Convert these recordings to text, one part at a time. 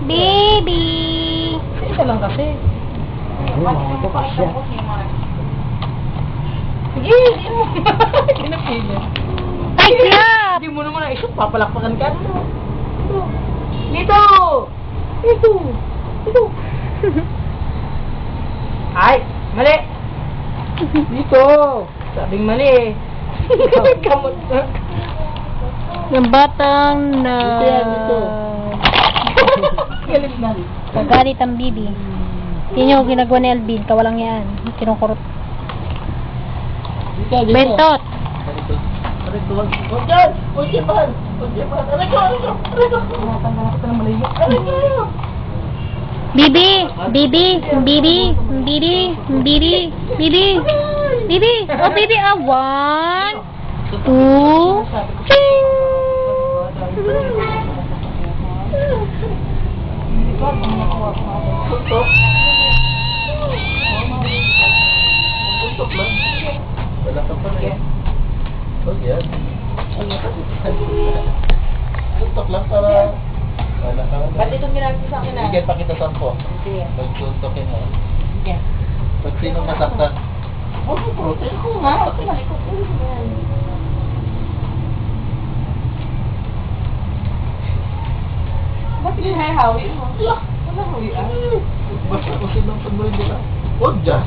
Baby! Isa lang kasi. Ito pa siya. Sige, hindi mo. Kinapilin. Ay, clap! Hindi mo naman na-isip, papalakpakan ka. Dito! Dito! Dito! Ay! Mali! Dito! Sabing mali. Kamot na. Yung batang na... Dito yan, dito. Galit na. Kagalit ang bibi. Yun yung ginagawa ni Alvin. Kawalang yan. Kinukurot. Dito, dito. Bentot! Arito. Huwag yan! Huwag yan, mahal! Huwag yan, mahal! Arito! Arito! Arito! Tanggalak ka ng malayo. Arito! Bibi! Bibi! Bibi! Bibi! Bibi! Bibi! Bibi! Oh, bibi! Ah, 1, 2, ting! Tuntok. Tuntok lang. Wala ka pa rin. Huwag yan. Tuntok lang para... Wala ka rin. Ba't itong ginagawa sa akin na? Sige, pakita sampo. Sige. Pagtuntokin mo. Sige. Pag sinong masaktan. Huwag mo protein ko nga. Ba't hinahawi mo? Wala hawi ah. Basta kung sinong pagbuhin nila. Huwag dyan.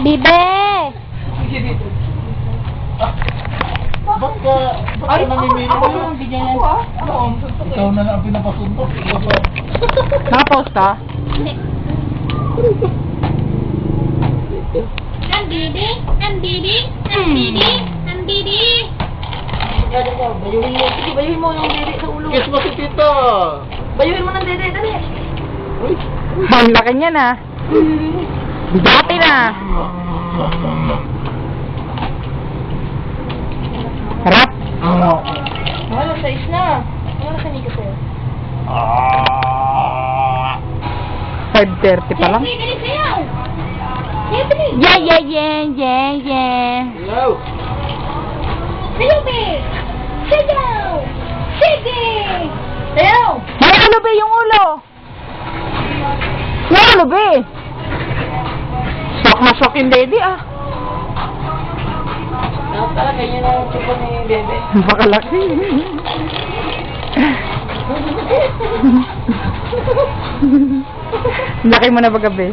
Bibe! Sige dito. Ba't ka namimili mo yun? ang bigyan yan. Ano? Ikaw na lang ang pinapasuntok. Ikaw ba? Nakapost ka? Hindi. Ang bibi! Ang bibi! Ang bibi! Ang bibi! Bayuhin mo. Sige, bayuhin mo yung dede sa ulo. Kiss mo si Tito! Bayuhin mo ng dede. Dali. Uy! Ang laki niya na. Dati na. Harap. Ano, size na. Ano sa nika sa'yo? 5:30 pa lang. Yeah, yeah, yeah, yeah, yeah. Hello! Salubi! Sigaw! Sige! Sayaw! May alubi yung ulo! May alubi! Sok na sok yung daddy ah. Talaga, ganyan ang tipo ni Bebe. Bakalaki. Laki mo na ba gabi?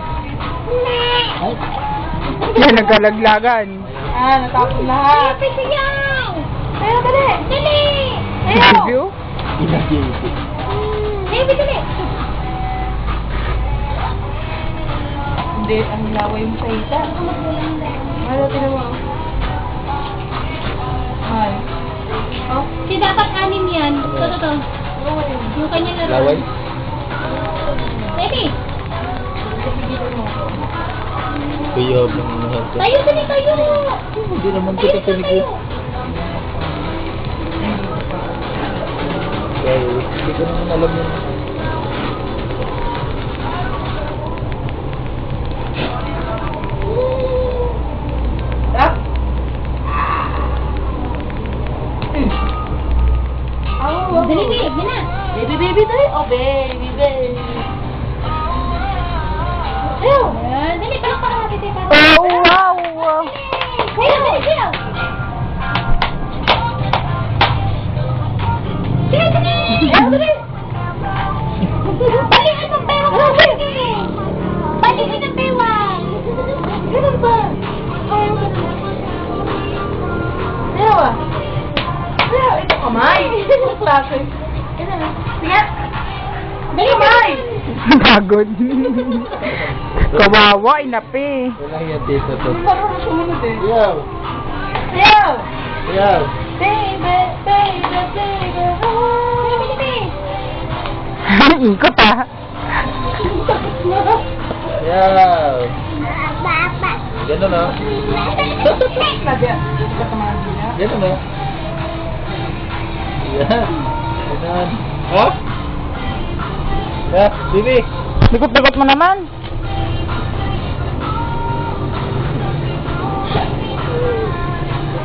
Yan, nagkalaglagan. Natapos lahat. Sigaw! Sayaw, dali! Dali! Sayaw! Inagiliti. Baby, dali! Hindi, ang laway mo sa isa. Ano, tinan mo. Ay. Oh, si dapat anim yan. Ito. Yung kanya na Laway? Baby! Kuya, bang lahat. Tayo, dali tayo! Hindi naman kita pinigil. Kaya, hindi ko naman alam yun. Tap! Oh, Dali, baby, yan na. Baby, baby, dali. Oh, baby, baby. Sayaw! Dali, palakpakan natin tayo. Oh, wow! Sayaw, dali, sayaw! Sayaw, dali! Sayaw, dali! Balikin ang bewang mo, sige! Balikin ang bewang! Ganun ba? Sayaw ah! Sayaw, ito kamay! Klase. Ganun. Sige! Dali, Kamay! Pagod. Kawawa, inapi. Wala yan dito to. Hindi marunong sumunod eh. Yaw! Sayaw! Yaw! Baby, baby, baby, oh. Ikot ah. Yaw! Ganun o. Nadia, kasama niya. Ganun o. Yan. Ganun. Ha? Ya, Bibi. Likot-likot mo naman.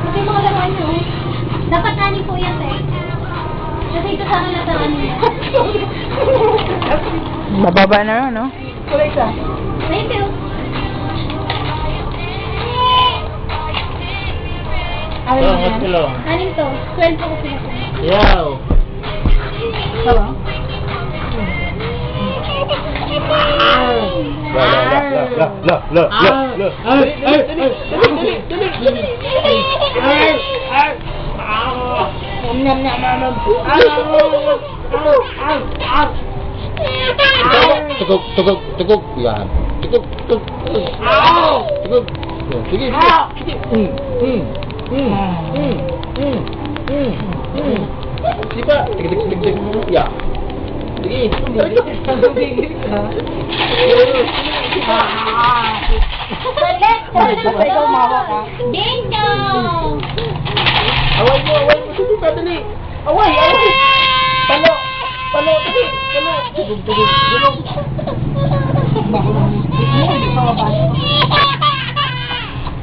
Ito yung mga laman niyo. Dapat anin po yan, eh. Kasi ito sana nasa anin yan. Bababa na lang, no? Kulay isa. Thank you. Ano Lang, yan? ito lang. Anin to? 12 po kasi ako. Yaw! Sawa? Tugog. Yan. Tugog. Sige. Sige pa. Tig. Ya. Sige. Basta ikaw mawa ka. Ding dong! Away mo. Sige pa, dali. Away. Palo. Dali. Tugog.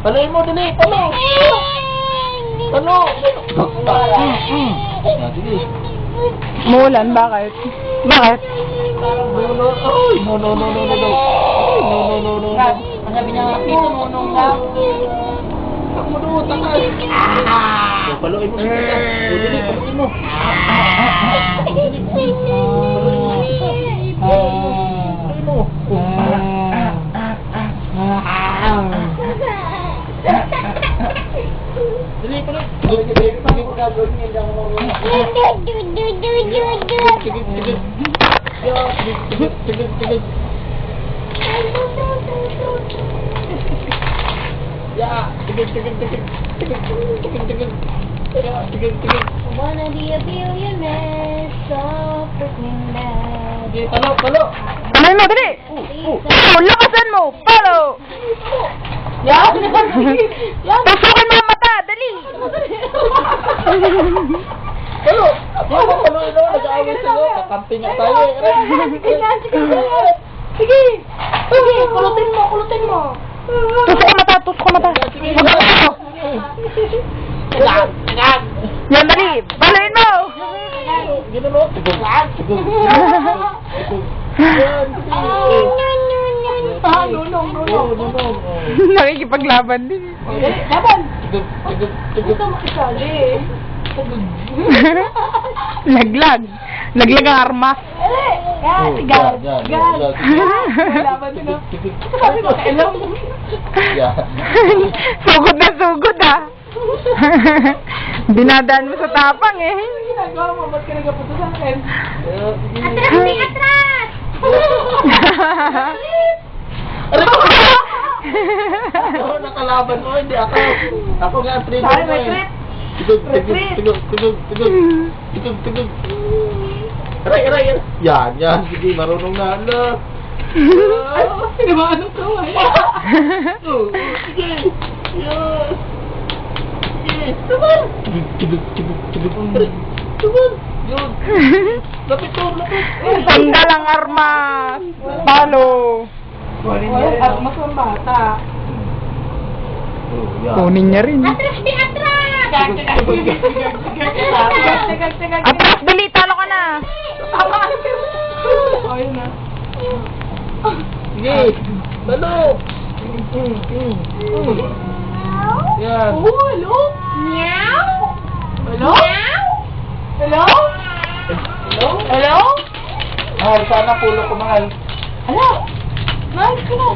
Paloy mo, dali. Palo. Sige. Mulan, bakit? Bakit? No. Ang sabi niya nga, Pito, nunong ka. Paloy mo. Dali, paloy mo. Wanna be a billionaire, so freaking bad. Palo. Ano mo, dali! Lakasan mo! Palo! Yan! Tusukan mo ang mata! Dali! Palo! Palo ito, nag-aaway sa'yo. Kakampi nga tayo eh. Sige! Kulutin mo! Tusok ang mata! Yan, dali! Paloin mo! Gano'n mo? Tugog. Nunong. Nakikipaglaban din. Laban! Tugog. Ito makisali. Laglag ang armas. Yan, sigal. Laban din ah. Sabi ko, kailan mo? Yeah. Sugod na sugod ah. Dinadaan mo sa tapang eh. Ano ginagawa mo? Ba't ka nagkapunta sa akin? Atras! Ako nakalaban mo, hindi ako. Ako nga ang traitor Sorry, mo may eh. trip. Tugog. Aray. Yan. Sige, marunong na. Ala. Ay, sinamaan ng kaway. Sige. Yan. Tumal. Tumal. Yun. Lapit. Tanggal ang armas. Palo. At mas ang bata. Kunin niya rin. Atras di atras! Atras, dali, talo ka na. Ayun na. Sige. Talo. Yan. Hello? Meow! Hello? Meow! Hello? Hello? Mahal, sana pulo ko mahal. Hello? Nice ka na.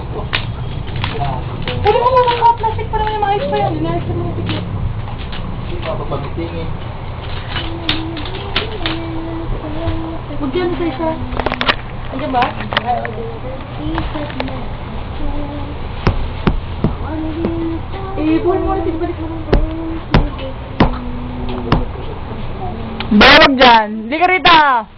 Pwede mo naman mga plastic pa naman yung mga ice pa yan. Inayos mo yung ticket. Hindi pa ako pagtingin. Huwag yan sa isa. Andiyan ba? Buhay mo ulit. Ibalik mo lang. Bawag dyan. Hindi ka rita.